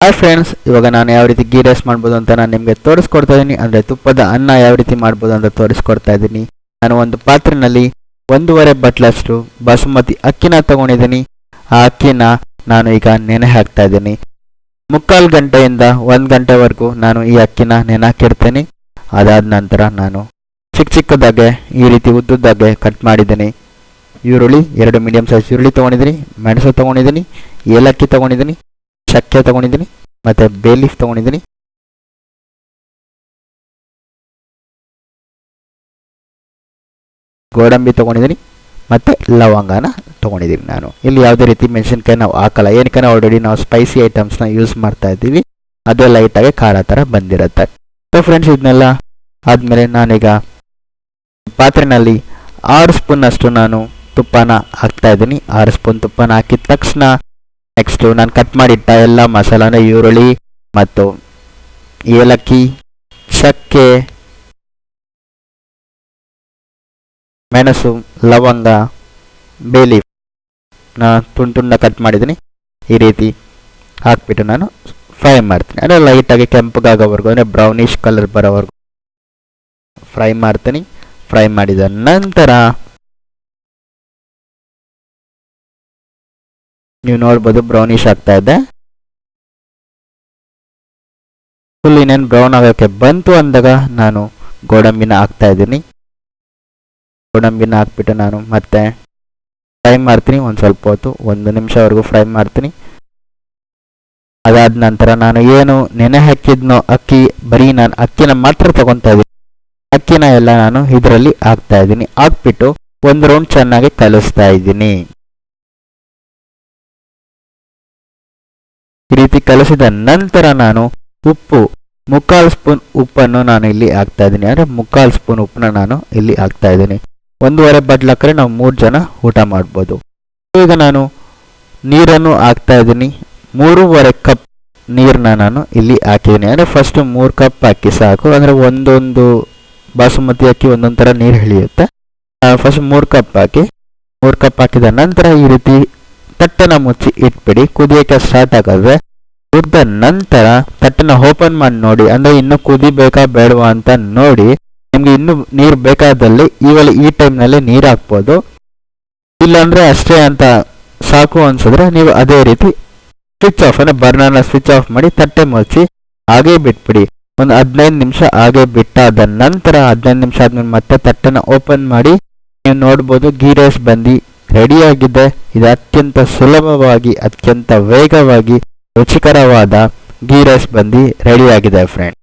Hi friends, ಇವಾಗ ನಾನು ಯಾವ ರೀತಿ ಗೀ ರೈಸ್ ಮಾಡ್ಬೋದು ಅಂತ ನಾನು ನಿಮಗೆ ತೋರಿಸ್ಕೊಡ್ತಾ ಇದ್ದೀನಿ. ಅಂದರೆ ತುಪ್ಪದ ಅನ್ನ ಯಾವ ರೀತಿ ಮಾಡ್ಬೋದು ಅಂತ ತೋರಿಸ್ಕೊಡ್ತಾ ಇದ್ದೀನಿ. ನಾನು ಒಂದು ಪಾತ್ರೆಯಲ್ಲಿ 1.5 ಬಟ್ಲಷ್ಟು ಬಾಸುಮತಿ ಅಕ್ಕಿನ ತಗೊಂಡಿದ್ದೀನಿ. ಆ ಅಕ್ಕಿನ ನಾನು ಈಗ ನೆನೆ ಹಾಕ್ತಾ ಇದ್ದೀನಿ. 3/4 ಗಂಟೆಯಿಂದ 1 ಗಂಟೆವರೆಗೂ ನಾನು ಈ ಅಕ್ಕಿನ ನೆನೆ ಹಾಕಿರ್ತೇನೆ. ಅದಾದ ನಂತರ ನಾನು ಚಿಕ್ಕದಾಗೆ ಈ ರೀತಿ ಉದ್ದುದ್ದಾಗೆ ಕಟ್ ಮಾಡಿದ್ದೀನಿ. ಈರುಳ್ಳಿ 2 ಮೀಡಿಯಂ ಸೈಜ್ ಈರುಳ್ಳಿ ತೊಗೊಂಡಿದ್ದೀನಿ, ಮೆಣಸು ತೊಗೊಂಡಿದ್ದೀನಿ, ಏಲಕ್ಕಿ ತೊಗೊಂಡಿದ್ದೀನಿ, ಚಕ್ಕೆ ತೊಗೊಂಡಿದ್ದೀನಿ, ಮತ್ತು ಬೇ ಲೀಫ್ ತೊಗೊಂಡಿದ್ದೀನಿ. ಗೋಡಂಬಿ ತೊಗೊಂಡಿದ್ದೀನಿ ಮತ್ತು ಲವಂಗನ ತೊಗೊಂಡಿದ್ದೀನಿ. ನಾನು ಇಲ್ಲಿ ಯಾವುದೇ ರೀತಿ ಮೆಣಸಿನ್ಕಾಯಿ ನಾವು ಹಾಕಲ್ಲ, ಏನಕ್ಕೆ ಆಲ್ರೆಡಿ ನಾವು ಸ್ಪೈಸಿ ಐಟಮ್ಸ್ನ ಯೂಸ್ ಮಾಡ್ತಾ ಇದ್ದೀವಿ. ಅದೇ ಲೈಟಾಗಿ ಖಾರ ಥರ ಬಂದಿರುತ್ತೆ. ಸೊ ಫ್ರೆಂಡ್ಸ್, ಇದನ್ನೆಲ್ಲ ಆದಮೇಲೆ ನಾನೀಗ ಪಾತ್ರೆಯಲ್ಲಿ 6 ಸ್ಪೂನಷ್ಟು ನಾನು ತುಪ್ಪನ ಹಾಕ್ತಾ ಇದ್ದೀನಿ. 6 ಸ್ಪೂನ್ ತುಪ್ಪನ ಹಾಕಿದ ತಕ್ಷಣ ನೆಕ್ಸ್ಟು ನಾನು ಕಟ್ ಮಾಡಿಟ್ಟ ಎಲ್ಲ ಮಸಾಲಾನ ಈರುಳ್ಳಿ ಮತ್ತು ಏಲಕ್ಕಿ, ಚಕ್ಕೆ, ಮೆಣಸು, ಲವಂಗ, ಬೇಲಿ ನಾನು ತುಂಡ ಕಟ್ ಮಾಡಿದ್ದೀನಿ. ಈ ರೀತಿ ಹಾಕ್ಬಿಟ್ಟು ನಾನು ಫ್ರೈ ಮಾಡ್ತೀನಿ. ಅಂದರೆ ಲೈಟಾಗಿ ಕೆಂಪಗಾಗೋವರೆಗೂ, ಅಂದರೆ ಬ್ರೌನಿಷ್ ಕಲರ್ ಬರೋವರೆಗೂ ಫ್ರೈ ಮಾಡ್ತೀನಿ. ಫ್ರೈ ಮಾಡಿದ ನಂತರ ನೀವು ನೋಡ್ಬೋದು ಬ್ರೌನಿಷ್ ಆಗ್ತಾ ಇದೆ. ಫುಲ್ ಇನ್ನೇನು ಬ್ರೌನ್ ಆಗೋಕ್ಕೆ ಬಂತು ಅಂದಾಗ ನಾನು ಗೋಡಂಬಿನ ಹಾಕ್ತಾ ಇದ್ದೀನಿ. ಗೋಡಂಬಿನ ಹಾಕ್ಬಿಟ್ಟು ನಾನು ಮತ್ತೆ ಫ್ರೈ ಮಾಡ್ತೀನಿ. ಒಂದು ಸ್ವಲ್ಪ ಹೊತ್ತು, 1 ನಿಮಿಷವರೆಗೂ ಫ್ರೈ ಮಾಡ್ತೀನಿ. ಅದಾದ ನಂತರ ನಾನು ಏನು ನೆನೆ ಹಾಕಿದ್ನೋ ಅಕ್ಕಿ, ಬರೀ ನಾನು ಅಕ್ಕಿನ ಮಾತ್ರ ತಗೊತಾ ಇದ್ದೀನಿ. ಅಕ್ಕಿನ ಎಲ್ಲ ನಾನು ಇದರಲ್ಲಿ ಹಾಕ್ತಾ ಇದ್ದೀನಿ. ಹಾಕ್ಬಿಟ್ಟು 1 ರೌಂಡ್ ಚೆನ್ನಾಗಿ ಕಲಿಸ್ತಾ ಇದ್ದೀನಿ. ಈ ರೀತಿ ಕಲಸಿದ ನಂತರ ನಾನು ಉಪ್ಪು 3/4 ಸ್ಪೂನ್ ಉಪ್ಪನ್ನು ನಾನು ಇಲ್ಲಿ ಹಾಕ್ತಾ ಇದ್ದೀನಿ. ಅಂದರೆ 3/4 ಸ್ಪೂನ್ ಉಪ್ಪನ್ನ ನಾನು ಇಲ್ಲಿ ಹಾಕ್ತಾ ಇದ್ದೀನಿ. 1.5 ಬಟ್ಲು ಹಾಕಿದ್ರೆ ನಾವು 3 ಜನ ಊಟ ಮಾಡ್ಬೋದು. ಈಗ ನಾನು ನೀರನ್ನು ಹಾಕ್ತಾ ಇದ್ದೀನಿ. 3.5 ಕಪ್ ನೀರನ್ನ ನಾನು ಇಲ್ಲಿ ಹಾಕಿದ್ದೀನಿ. ಅಂದರೆ ಫಸ್ಟ್ 3 ಕಪ್ ಹಾಕಿ ಸಾಕು. ಅಂದರೆ ಒಂದೊಂದು ಬಾಸುಮತಿ ಅಕ್ಕಿ ಒಂದೊಂದು ಥರ ನೀರು ಹಿಡಿಯುತ್ತೆ. ಫಸ್ಟ್ 3 ಕಪ್ ಹಾಕಿ, 3 ಕಪ್ ಹಾಕಿದ ನಂತರ ಈ ರೀತಿ ತಟ್ಟೆನ ಮುಚ್ಚಿ ಇಟ್ಬಿಡಿ. ಕುದಿಯೋಕ್ಕೆ ಸ್ಟಾರ್ಟ್ ಆಗೋದ್ರೆ ಕುದ್ದ ನಂತರ ತಟ್ಟೆನ ಓಪನ್ ಮಾಡಿ ನೋಡಿ. ಅಂದರೆ ಇನ್ನೂ ಕುದಿಬೇಕಾ ಬೇಡವಾ ಅಂತ ನೋಡಿ. ನಿಮಗೆ ಇನ್ನೂ ನೀರು ಬೇಕಾದಲ್ಲಿ ಇವಾಗ ಈ ಟೈಮ್ನಲ್ಲಿ ನೀರು ಹಾಕ್ಬೋದು. ಇಲ್ಲಾಂದರೆ ಅಷ್ಟೇ ಅಂತ ಸಾಕು ಅನ್ಸಿದ್ರೆ ನೀವು ಅದೇ ರೀತಿ ಸ್ವಿಚ್ ಆಫ್, ಅಂದರೆ ಬರ್ನರ್ನ ಸ್ವಿಚ್ ಆಫ್ ಮಾಡಿ ತಟ್ಟೆ ಮುಚ್ಚಿ ಹಾಗೇ ಬಿಟ್ಬಿಡಿ. ಒಂದು 15 ನಿಮಿಷ ಹಾಗೆ ಬಿಟ್ಟಾದ ನಂತರ 15 ನಿಮಿಷ ಆದ್ಮೇಲೆ ಮತ್ತೆ ತಟ್ಟೆನ ಓಪನ್ ಮಾಡಿ ನೀವು ನೋಡ್ಬೋದು ಗೀ ರೈಸ್ ಬಂದು ರೆಡಿಯಾಗಿದೆ. ಇದು ಅತ್ಯಂತ ಸುಲಭವಾಗಿ, ಅತ್ಯಂತ ವೇಗವಾಗಿ ರುಚಿಕರವಾದ ಗೀ ರೈಸ್ ಬಂದು ರೆಡಿಯಾಗಿದೆ ಫ್ರೆಂಡ್.